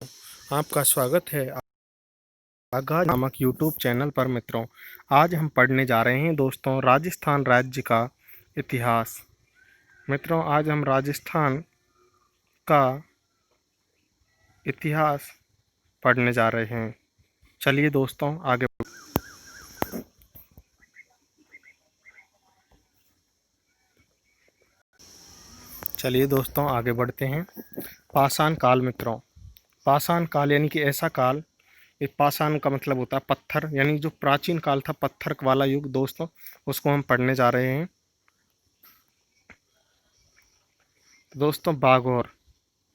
आपका स्वागत है आगाह नामक यूट्यूब चैनल पर मित्रों। आज हम पढ़ने जा रहे हैं दोस्तों राजस्थान राज्य का इतिहास। मित्रों, आज हम राजस्थान का इतिहास पढ़ने जा रहे हैं। चलिए दोस्तों आगे बढ़ते हैं। पाषाण काल मित्रों, पाषाण काल यानी कि ऐसा काल, एक पाषाण का मतलब होता है पत्थर, यानी जो प्राचीन काल था, पत्थर वाला युग दोस्तों, उसको हम पढ़ने जा रहे हैं। दोस्तों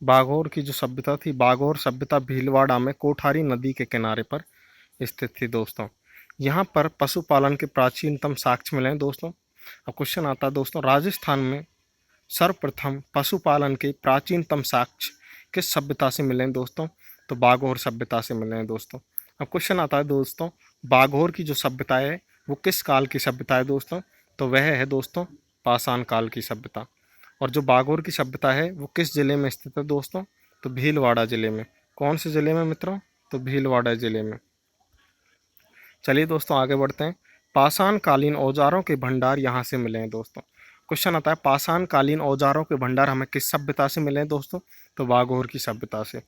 बागौर की जो सभ्यता थी, बागौर सभ्यता भीलवाड़ा में कोठारी नदी के किनारे पर स्थित थी दोस्तों। यहाँ पर पशुपालन के प्राचीनतम साक्ष्य मिले हैं दोस्तों। अब क्वेश्चन आता है दोस्तों, राजस्थान में सर्वप्रथम पशुपालन के प्राचीनतम साक्ष्य किस सभ्यता से मिले हैं दोस्तों? तो बागौर सभ्यता से मिले हैं दोस्तों। अब क्वेश्चन आता है दोस्तों, बागौर की जो सभ्यता है वो किस काल की सभ्यता है दोस्तों? तो वह है दोस्तों पाषाण काल की सभ्यता। और जो बागौर की सभ्यता है वो किस जिले में स्थित है दोस्तों? तो भीलवाड़ा जिले में। कौन से जिले में मित्रों? तो भीलवाड़ा जिले में। चलिए दोस्तों आगे बढ़ते हैं। पाषाण कालीन औजारों के भंडार यहाँ से मिले हैं दोस्तों। क्वेश्चन आता है, पाषाण कालीन औजारों के भंडार हमें किस सभ्यता से मिले हैं दोस्तों? तो बागौर की सभ्यता से।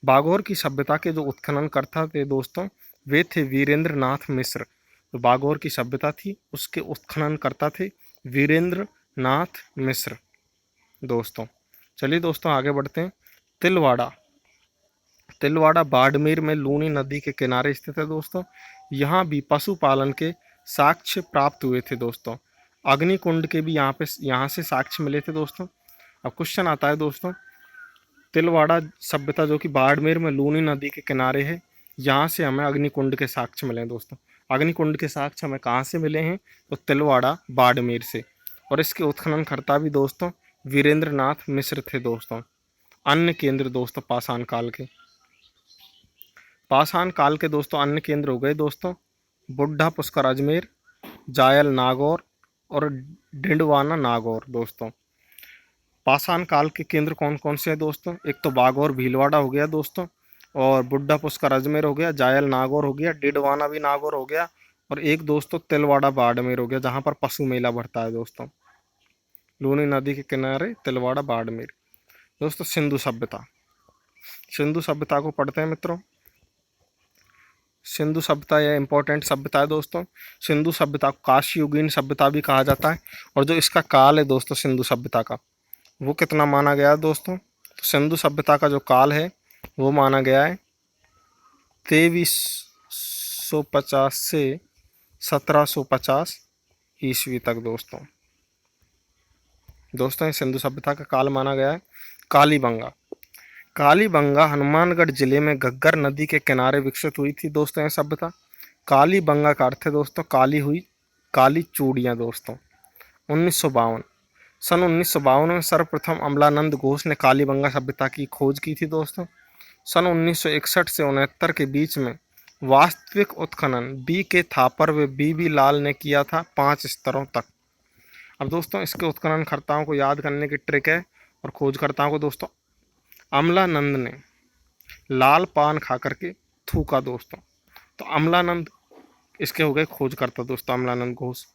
बागौर की सभ्यता के जो उत्खननकर्ता थे दोस्तों, वे थे वीरेंद्र नाथ मिश्र। तो बागौर की सभ्यता थी, उसके उत्खननकर्ता थे वीरेंद्र नाथ मिश्र दोस्तों। चलिए दोस्तों आगे बढ़ते हैं। तिलवाड़ा बाड़मेर में लूनी नदी के किनारे स्थित है दोस्तों। यहाँ भी पशुपालन के साक्ष्य प्राप्त हुए थे दोस्तों। अग्निकुंड के भी यहाँ से साक्ष्य मिले थे दोस्तों। अब क्वेश्चन आता है दोस्तों, तिलवाड़ा सभ्यता जो कि बाड़मेर में लूनी नदी के किनारे है, यहाँ से हमें अग्निकुंड के साक्ष्य मिले हैं दोस्तों। अग्निकुंड के साक्ष्य हमें कहाँ से मिले हैं? तो तिलवाड़ा बाड़मेर से। और इसके उत्खननकर्ता भी दोस्तों वीरेंद्र नाथ मिश्र थे दोस्तों। अन्य केंद्र दोस्तों पाषाण काल के दोस्तों अन्य केंद्र हो गए दोस्तों बुढ़ा पुष्कर अजमेर, जायल नागौर और डिंडवाना नागौर दोस्तों। पाषाण काल के केंद्र कौन कौन से हैं दोस्तों? एक तो बागौर भीलवाड़ा हो गया दोस्तों, और बुढ़ा पुष्कर अजमेर हो गया, जायल नागौर हो गया, डिडवाना भी नागौर हो गया, और एक दोस्तों तिलवाड़ा बाड़मेर हो गया, जहाँ पर पशु मेला भरता है दोस्तों। लूनी नदी के किनारे तिलवाड़ा बाड़मेर दोस्तों। सिंधु सभ्यता को पढ़ते हैं मित्रों। सिंधु सभ्यता यह इंपॉर्टेंट सभ्यता है दोस्तों। सिंधु सभ्यता को काशी युगीन सभ्यता भी कहा जाता है। और जो इसका काल है दोस्तों सिंधु सभ्यता का, वो कितना माना गया है दोस्तों? तो सिंधु सभ्यता का जो काल है वो माना गया है 2350 से 1750 ईस्वी तक दोस्तों। सिंधु सभ्यता का काल माना गया है। कालीबंगा हनुमानगढ़ जिले में घग्गर नदी के किनारे विकसित हुई थी दोस्तों यह सभ्यता। कालीबंगा का अर्थ है दोस्तों काली हुई, काली चूड़ियाँ दोस्तों। 1952 सन 1952 में सर्वप्रथम अमलानंद घोष ने कालीबंगा सभ्यता की खोज की थी दोस्तों। सन 1961 से 69 के बीच में वास्तविक उत्खनन बी के थापर व बी लाल ने किया था 5 स्तरों तक। अब दोस्तों इसके उत्खननकर्ताओं को याद करने की ट्रिक है, और खोजकर्ताओं को दोस्तों, अमलानंद ने लाल पान खा करके थूका दोस्तों, तो अमलानंद इसके हो गए खोजकर्ता दोस्तों। अमलानंद घोष,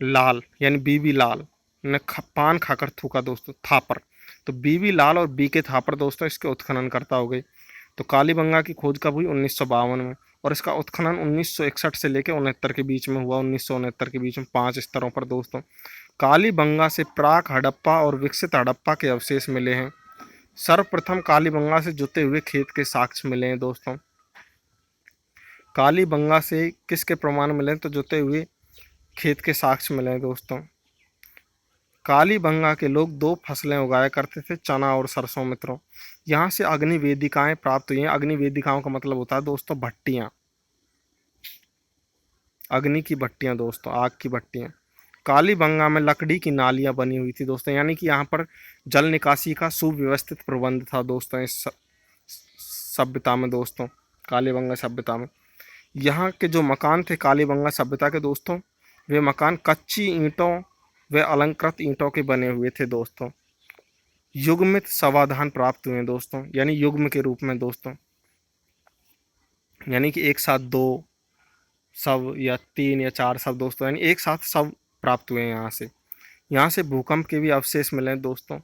लाल यानी बीबी लाल ने पान खाकर थूका दोस्तों, थापर, तो बीबी लाल और बी के थापर दोस्तों इसके उत्खननकर्ता हो गए। तो कालीबंगा की खोज कब हुई? 1952 में, और इसका उत्खनन 1961 से लेकर 69 के बीच में हुआ। 1969 के बीच में 5 स्तरों पर दोस्तों कालीबंगा से प्राक हड़प्पा और विकसित हड़प्पा के अवशेष मिले हैं। सर्वप्रथम कालीबंगा से जुते हुए खेत के साक्ष्य मिले हैं दोस्तों। कालीबंगा से किसके प्रमाण मिले? तो जुते हुए खेत के साक्ष्य मिले हैं दोस्तों। कालीबंगा के लोग 2 फसलें उगाया करते थे, चना और सरसों मित्रों। यहाँ से अग्नि वेदिकाएं प्राप्त हुई हैं। अग्नि वेदिकाओं का मतलब होता है दोस्तों भट्टियाँ, अग्नि की भट्टियाँ दोस्तों, आग की भट्टियाँ। कालीबंगा में लकड़ी की नालियाँ बनी हुई थी दोस्तों, यानी कि यहाँ पर जल निकासी का सुव्यवस्थित प्रबंध था दोस्तों इस सभ्यता में दोस्तों। कालीबंगा सभ्यता में यहाँ के जो मकान थे कालीबंगा सभ्यता के दोस्तों, वे मकान कच्ची ईंटों व अलंकृत ईंटों के बने हुए थे दोस्तों। युग्मित समाधान प्राप्त हुए दोस्तों, यानी युग्म के रूप में दोस्तों। यानी कि एक साथ 2 शव या 3 या 4 शव दोस्तों, यानी एक साथ शव प्राप्त हुए हैं यहाँ से। यहाँ से भूकंप के भी अवशेष मिले हैं दोस्तों।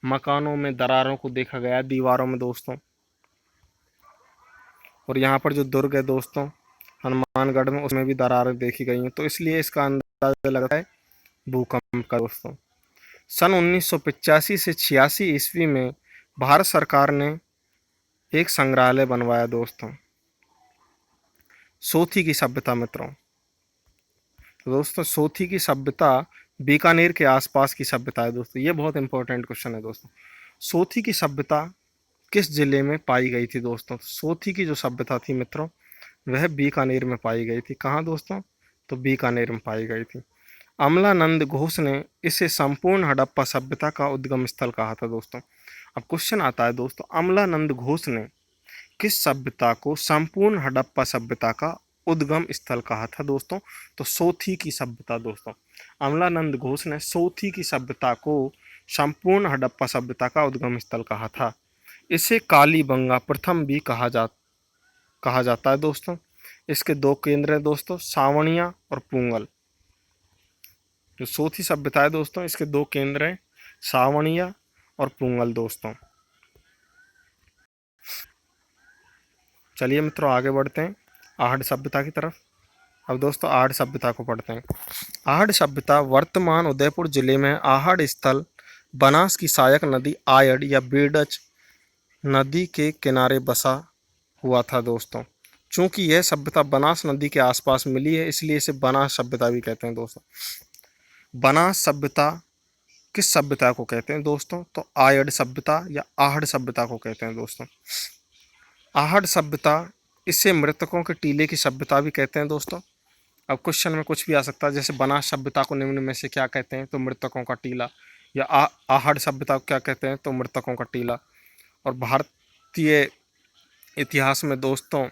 मकानों में दरारों को देखा गया, दीवारों में दोस्तों। और यहाँ पर जो दुर्ग है दोस्तों हनुमानगढ़ में, उसमें भी दरारें देखी गई हैं, तो इसलिए इसका अंदाजा लगता है भूकंप का दोस्तों। सन 1985 से 86 ईस्वी में भारत सरकार ने एक संग्रहालय बनवाया दोस्तों, सोथी की सभ्यता मित्रों। तो दोस्तों सोथी की सभ्यता बीकानेर के आसपास की सभ्यता है दोस्तों। ये बहुत इंपॉर्टेंट क्वेश्चन है दोस्तों। सोथी की सभ्यता किस जिले में पाई गई थी दोस्तों? सोथी की जो सभ्यता थी मित्रों वह बीकानेर में पाई गई थी। कहाँ दोस्तों? तो बीकानेर में पाई गई थी। अमलानंद घोष ने इसे संपूर्ण हड़प्पा सभ्यता का उद्गम स्थल कहा था दोस्तों। अब क्वेश्चन आता है दोस्तों, अमलानंद घोष ने किस सभ्यता को संपूर्ण हड़प्पा सभ्यता का उद्गम स्थल कहा था दोस्तों? तो सोथी की सभ्यता दोस्तों। अमलानंद घोष ने सोथी की सभ्यता को संपूर्ण हड़प्पा सभ्यता का उद्गम स्थल कहा था। इसे कालीबंगा प्रथम भी कहा जाता है दोस्तों। इसके 2 केंद्र हैं दोस्तों, सावणिया और पूंगल। जो सोथी सभ्यता है दोस्तों इसके 2 केंद्र हैं, सावणिया और पूंगल दोस्तों। चलिए मित्रों आगे बढ़ते हैं आहड़ सभ्यता की तरफ। अब दोस्तों आहड़ सभ्यता को पढ़ते हैं। आहड़ सभ्यता वर्तमान उदयपुर जिले में आहड़ स्थल बनास की सहायक नदी आयड़ या बेडच नदी के किनारे बसा हुआ था दोस्तों। चूंकि यह सभ्यता बनास नदी के आसपास मिली है इसलिए इसे बनास सभ्यता भी कहते हैं दोस्तों। बनास सभ्यता किस सभ्यता को कहते हैं दोस्तों? तो आयड़ सभ्यता या आहड़ सभ्यता को कहते हैं दोस्तों। आहड़ सभ्यता, इसे मृतकों के टीले की सभ्यता भी कहते हैं दोस्तों। अब क्वेश्चन में कुछ भी आ सकता है, जैसे बनास सभ्यता को निम्न में से क्या कहते हैं? तो मृतकों का टीला। या आहड़ सभ्यता को क्या कहते हैं? तो मृतकों का टीला। और भारतीय इतिहास में दोस्तों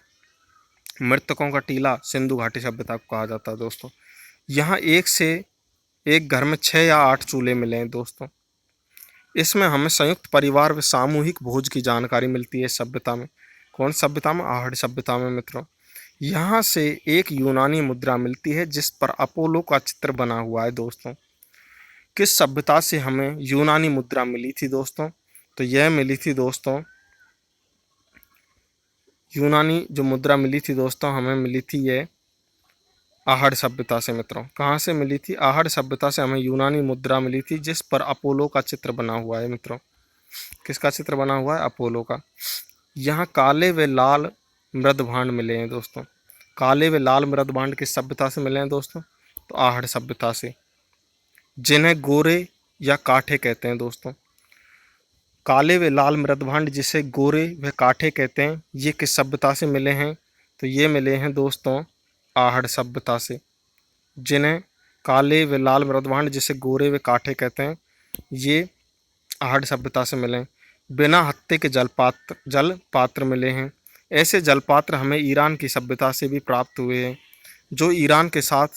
मृतकों का टीला सिंधु घाटी सभ्यता को कहा जाता है दोस्तों। यहाँ एक घर में 6 या 8 चूल्हे मिले हैं दोस्तों। इसमें हमें संयुक्त परिवार व सामूहिक भोज की जानकारी मिलती है इस सभ्यता में। कौन सभ्यता में? आहड़ सभ्यता में मित्रों। यहाँ से एक यूनानी मुद्रा मिलती है जिस पर अपोलो का चित्र बना हुआ है दोस्तों। किस सभ्यता से हमें यूनानी मुद्रा मिली थी दोस्तों? तो यह मिली थी दोस्तों, यूनानी जो मुद्रा मिली थी दोस्तों हमें मिली थी ये आहड़ सभ्यता से मित्रों। कहाँ से मिली थी? आहड़ सभ्यता से हमें यूनानी मुद्रा मिली थी जिस पर अपोलो का चित्र बना हुआ है मित्रों। किसका चित्र बना हुआ है? अपोलो का। यहाँ काले व लाल मृदभांड मिले हैं दोस्तों। काले व लाल मृदभांड किस सभ्यता से मिले हैं दोस्तों? तो आहड़ सभ्यता से, जिन्हें गोरे या काठे कहते हैं दोस्तों। काले व लाल मृदभांड जिसे गोरे व काठे कहते हैं, ये किस सभ्यता से मिले हैं? तो ये मिले हैं दोस्तों आहड़ सभ्यता से। जिन्हें काले व लाल मृदभांड जिसे गोरे व काठे कहते हैं, ये आहड़ सभ्यता से मिले। बिना हत्थे के जल पात्र मिले हैं। ऐसे जल पात्र हमें ईरान की सभ्यता से भी प्राप्त हुए हैं जो ईरान के साथ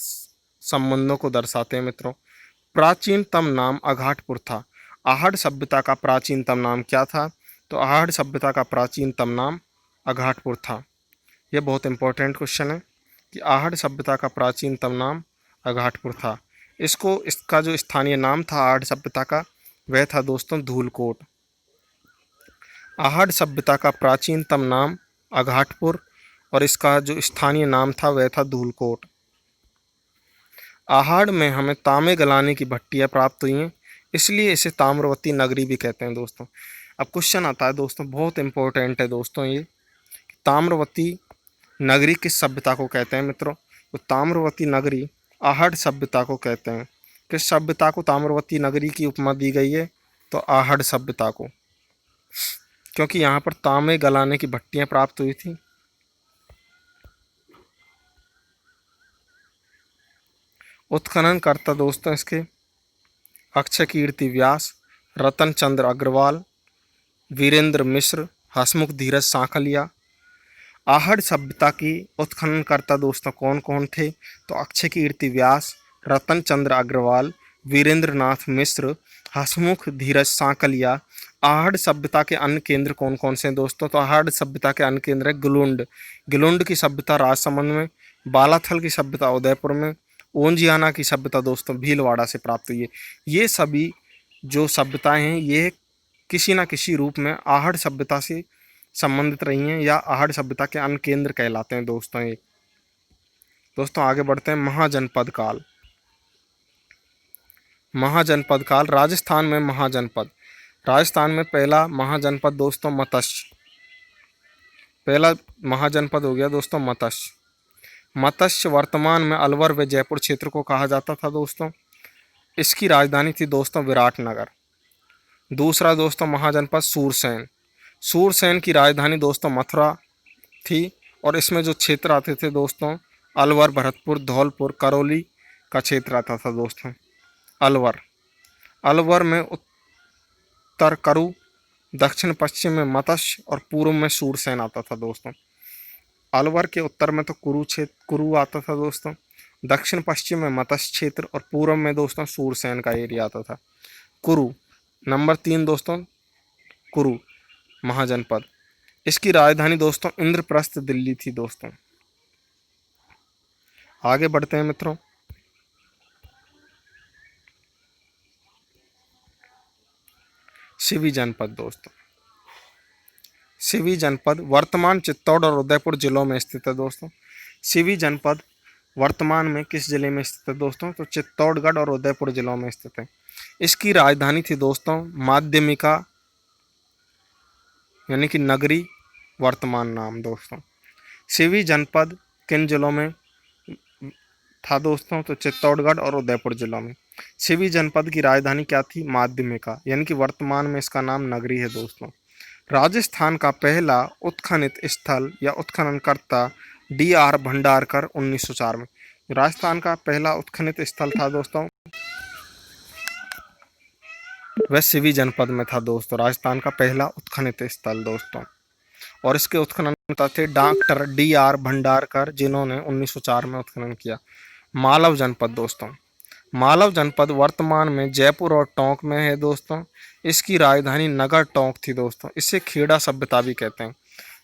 संबंधों को दर्शाते हैं मित्रों। प्राचीनतम नाम अघाटपुर था। आहड़ सभ्यता का प्राचीनतम नाम क्या था? तो आहड़ सभ्यता का प्राचीनतम नाम अघाटपुर था। यह बहुत इंपॉर्टेंट क्वेश्चन है कि आहड़ सभ्यता का प्राचीनतम नाम अघाटपुर था। इसका जो स्थानीय नाम था आहड़ सभ्यता का वह था दोस्तों धूलकोट। आहड़ सभ्यता का प्राचीनतम नाम अघाटपुर और इसका जो स्थानीय नाम था वह था धूलकोट। आहड़ में हमें तांबे गलाने की भट्टियाँ प्राप्त हुई हैं इसलिए इसे ताम्रवती नगरी भी कहते हैं दोस्तों। अब क्वेश्चन आता है दोस्तों, बहुत इंपॉर्टेंट है दोस्तों ये, ताम्रवती नगरी किस सभ्यता को कहते हैं मित्रों? तो ताम्रवती नगरी आहड़ सभ्यता को कहते हैं। किस सभ्यता को ताम्रवती नगरी की उपमा दी गई है? तो आहड़ सभ्यता को, क्योंकि यहाँ पर तांबे गलाने की भट्टियाँ प्राप्त हुई थी। उत्खनन करता दोस्तों इसके अक्षय कीर्ति व्यास, रतन चंद्र अग्रवाल, वीरेंद्र मिश्र, हसमुख धीरज सांखलिया। आहड़ सभ्यता की उत्खनन करता दोस्तों कौन कौन थे? तो अक्षय कीर्ति व्यास, रतन चंद्र अग्रवाल, वीरेंद्र नाथ मिश्र, हसमुख धीरज सांकलिया आहड़ सभ्यता के अन्य केंद्र कौन कौन से हैं दोस्तों? तो आहड़ सभ्यता के अन्य केंद्र है गिलुंड। गिलुंड की सभ्यता राजसमंद में, बालाथल की सभ्यता उदयपुर में, ओंजियाना की सभ्यता दोस्तों भीलवाड़ा से प्राप्त हुई है। ये सभी जो सभ्यताएं हैं ये किसी न किसी रूप में आहड़ सभ्यता से संबंधित रही हैं या आहड़ सभ्यता के अन्य केंद्र कहलाते हैं दोस्तों ये। दोस्तों आगे बढ़ते हैं। महाजनपद काल। महाजनपद काल राजस्थान में महाजनपद। राजस्थान में पहला महाजनपद दोस्तों मत्स्य। पहला महाजनपद हो गया दोस्तों मत्स्य। मत्स्य वर्तमान में अलवर व जयपुर क्षेत्र को कहा जाता था दोस्तों। इसकी राजधानी थी दोस्तों विराटनगर। दूसरा दोस्तों महाजनपद सूरसेन। सूरसेन की राजधानी दोस्तों मथुरा थी और इसमें जो क्षेत्र आते थे दोस्तों अलवर, भरतपुर, धौलपुर, करौली का क्षेत्र आता था दोस्तों। अलवर में उत्तर करु, दक्षिण पश्चिम में मत्स्य और पूर्व में सूरसेन आता था दोस्तों। अलवर के उत्तर में तो कुरु आता था दोस्तों, दक्षिण पश्चिम में मत्स्य क्षेत्र और पूर्व में दोस्तों सूरसेन का एरिया आता था। कुरु नंबर 3 दोस्तों, कुरु महाजनपद। इसकी राजधानी दोस्तों इंद्रप्रस्थ दिल्ली थी दोस्तों। आगे बढ़ते हैं मित्रों। सिवी जनपद दोस्तों। सिवी जनपद वर्तमान चित्तौड़ और उदयपुर जिलों में स्थित है दोस्तों। सिवी जनपद वर्तमान में किस जिले में स्थित है दोस्तों? तो चित्तौड़गढ़ और उदयपुर जिलों में स्थित है। इसकी राजधानी थी दोस्तों माध्यमिका यानी कि नगरी, वर्तमान नाम दोस्तों। सिवी जनपद किन जिलों में था दोस्तों? तो चित्तौड़गढ़ और उदयपुर जिलों में। सिवी जनपद की राजधानी क्या थी? माध्यमिका, यानी कि वर्तमान में इसका नाम नगरी है दोस्तों। राजस्थान का पहला उत्खनन स्थल या उत्खननकर्ता D.R. भंडारकर 1904 में। राजस्थान का पहला उत्खनित स्थल था दोस्तों वह सिवी जनपद में था दोस्तों। राजस्थान का पहला उत्खनित स्थल दोस्तों, और इसके उत्खननकर्ता थे डॉक्टर D.R. भंडारकर, जिन्होंने 1904 में उत्खनन किया। मालव जनपद दोस्तों। मालव जनपद वर्तमान में जयपुर और टोंक में है दोस्तों। इसकी राजधानी नगर टोंक थी दोस्तों। इसे खेड़ा सभ्यता भी कहते हैं।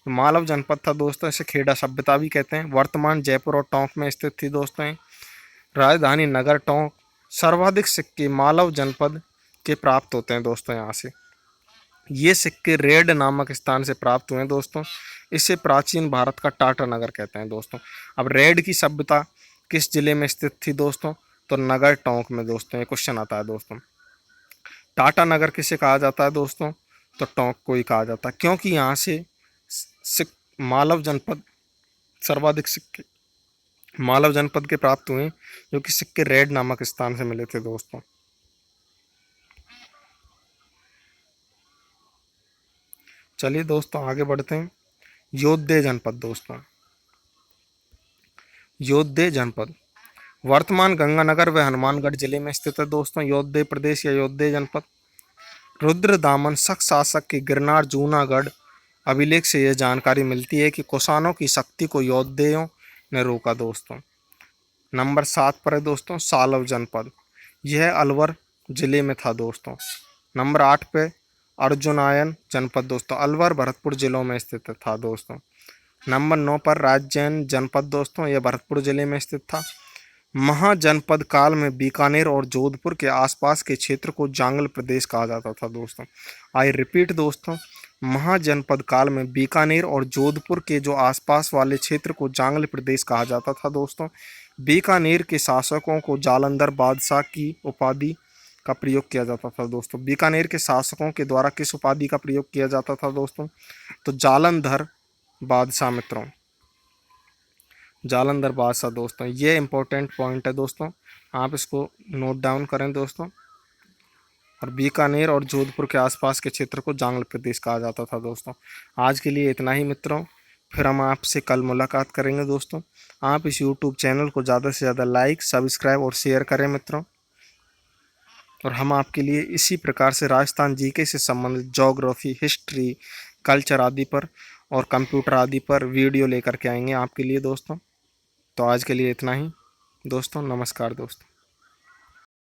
मालव जनपद था दोस्तों, इसे खेड़ा सभ्यता भी कहते हैं। वर्तमान जयपुर और टोंक में स्थित थी दोस्तों। राजधानी नगर टोंक। सर्वाधिक सिक्के मालव जनपद के प्राप्त होते हैं दोस्तों यहाँ से। ये सिक्के रेड नामक स्थान से प्राप्त हुए हैं दोस्तों। इसे प्राचीन भारत का टाटा नगर कहते हैं दोस्तों। अब रेड की सभ्यता किस जिले में स्थित थी दोस्तों? तो नगर टोंक में दोस्तों। ये क्वेश्चन आता है दोस्तों। टाटा नगर किसे कहा जाता है दोस्तों? तो टोंक को ही कहा जाता है, क्योंकि यहाँ से मालव जनपद सर्वाधिक सिक्के मालव जनपद के प्राप्त हुए, जो कि सिक्के रेड नामक स्थान से मिले थे दोस्तों। चलिए दोस्तों आगे बढ़ते हैं। योद्धे जनपद दोस्तों। योद्धे जनपद वर्तमान गंगानगर व हनुमानगढ़ जिले में स्थित है दोस्तों। योद्धे प्रदेश या योद्धे जनपद। रुद्रदामन शक शासक के गिरनार जूनागढ़ अभिलेख से यह जानकारी मिलती है कि कुषाणों की शक्ति को योद्धेयों ने रोका दोस्तों। नंबर 7 पर है दोस्तों सालव जनपद। यह अलवर जिले में था दोस्तों। नंबर 8 पे अर्जुनायन जनपद दोस्तों। अलवर, भरतपुर जिलों में स्थित था दोस्तों। नंबर 9 पर राजैन जनपद दोस्तों। यह भरतपुर जिले में स्थित था। महाजनपद काल में बीकानेर और जोधपुर के आसपास के क्षेत्र को जांगल प्रदेश कहा जाता था दोस्तों। आई रिपीट दोस्तों, महाजनपद काल में बीकानेर और जोधपुर के जो आसपास वाले क्षेत्र को जांगल प्रदेश कहा जाता था दोस्तों। बीकानेर के शासकों को जालंधर बादशाह की उपाधि का प्रयोग किया जाता था दोस्तों। बीकानेर के शासकों के द्वारा किस उपाधि का प्रयोग किया जाता था दोस्तों? तो जालंधर बादशाह मित्रों, जालंधर बादशाह दोस्तों। ये इंपॉर्टेंट पॉइंट है दोस्तों, आप इसको नोट डाउन करें दोस्तों। और बीकानेर और जोधपुर के आसपास के क्षेत्र को जांगल प्रदेश कहा जाता था दोस्तों। आज के लिए इतना ही मित्रों, फिर हम आपसे कल मुलाकात करेंगे दोस्तों। आप इस यूट्यूब चैनल को ज़्यादा से ज़्यादा लाइक, सब्सक्राइब और शेयर करें मित्रों। और हम आपके लिए इसी प्रकार से राजस्थान जीके से संबंधित ज्योग्राफी, हिस्ट्री, कल्चर आदि पर और कंप्यूटर आदि पर वीडियो लेकर के आएंगे आपके लिए दोस्तों। तो आज के लिए इतना ही दोस्तों। नमस्कार दोस्तों।